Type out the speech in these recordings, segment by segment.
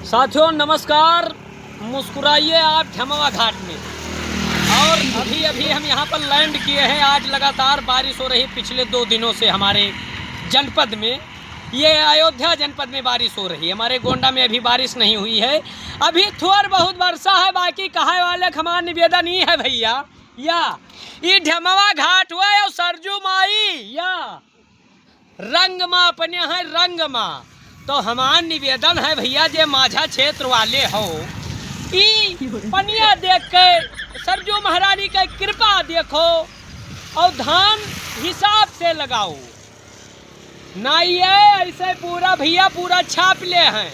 साथियों नमस्कार। मुस्कुराइए आप ढमवा घाट में। और अभी अभी हम यहाँ पर लैंड किए हैं। आज लगातार बारिश हो रही पिछले 2 दिनों से हमारे जनपद में, ये अयोध्या जनपद में बारिश हो रही है। हमारे गोंडा में अभी बारिश नहीं हुई है। अभी थोड़ा बहुत वर्षा है, बाकी कहे वाले हमारा निवेदन ही है भैया, या ये ढमवा घाट हुआ और सरजू माई या रंग माँ अपने हैं रंग माँ। तो हमारा निवेदन है भैया, जे माझा क्षेत्र वाले हो पनिया देख के सरजू महारानी का कृपा देखो और धान हिसाब से लगाओ। ना ये ऐसे पूरा भैया पूरा छाप ले हैं,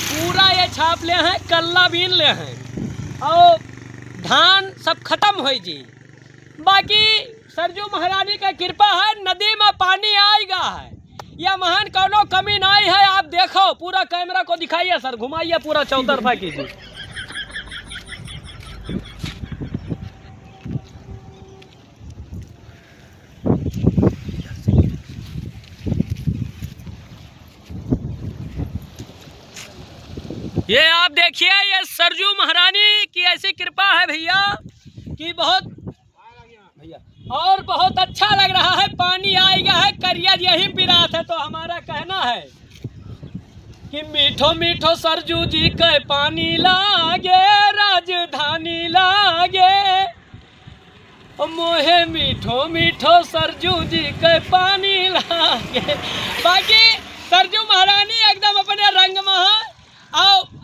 पूरा ये छाप ले हैं, कल्ला बीन ले हैं और धान सब खत्म हो जी। बाकी सरजू महारानी का कृपा है, नदी में पानी आएगा है, यह महान कोनो कमी नहीं है। आप देखो, पूरा कैमरा को दिखाइए सर, घुमाइए पूरा चौतरफा कीजिए। ये आप देखिए, ये सरजू महारानी की ऐसी कृपा है भैया कि बहुत भैया और बहुत अच्छा लग रहा है। पानी आएगा है, करिया यही पिरात है। तो हमारा कहना है कि मीठो मीठो सरजू जी के पानी लागे, राजधानी लागे मोहे मीठो मीठो सरजू जी के पानी लागे। बाकी सरजू महारानी एकदम अपने रंग में है।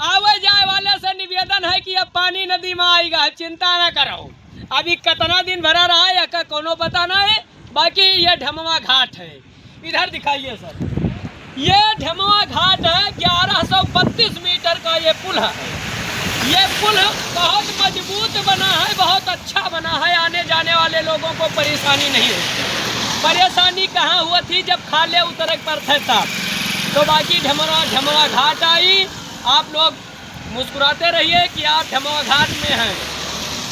आवे जाए वाले से निवेदन है कि अब पानी नदी में आएगा, चिंता ना करो। अभी कितना दिन भरा रहा है या कोनो पता ना है। बाकी ये ढमवा घाट है, इधर दिखाइए सर। ये ढमवा घाट है, 1132 मीटर का ये पुल है। ये पुल बहुत मजबूत बना है, बहुत अच्छा बना है। आने जाने वाले लोगों को परेशानी नहीं होती। परेशानी कहाँ हुआ थी, जब खाले उतर पर थे तब। तो बाकी ढमवा घाट आई। आप लोग मुस्कुराते रहिए कि आप ढमवा घाट में हैं।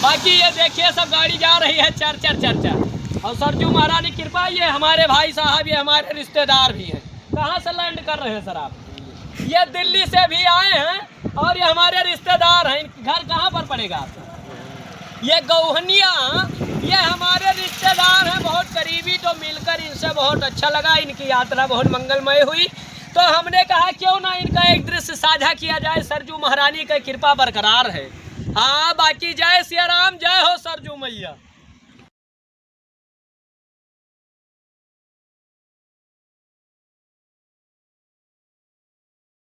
बाकी ये देखिए, सब गाड़ी जा रही है चर। और सरजू महारानी कृपा, ये हमारे भाई साहब, ये हमारे रिश्तेदार भी हैं। कहाँ से लैंड कर रहे हैं सर आप? ये दिल्ली से भी आए हैं और ये हमारे रिश्तेदार हैं। घर कहाँ पर पड़ेगा आपको? ये गौहनिया, ये हमारे रिश्तेदार हैं, बहुत करीबी। तो मिलकर इनसे बहुत अच्छा लगा, इनकी यात्रा बहुत मंगलमय हुई। तो हमने कहा क्यों ना इनका एक दृश्य साझा किया जाए। सरजू महारानी का कृपा बरकरार है। हाँ, बाकी जय सिया राम, जय हो सरजू मैया।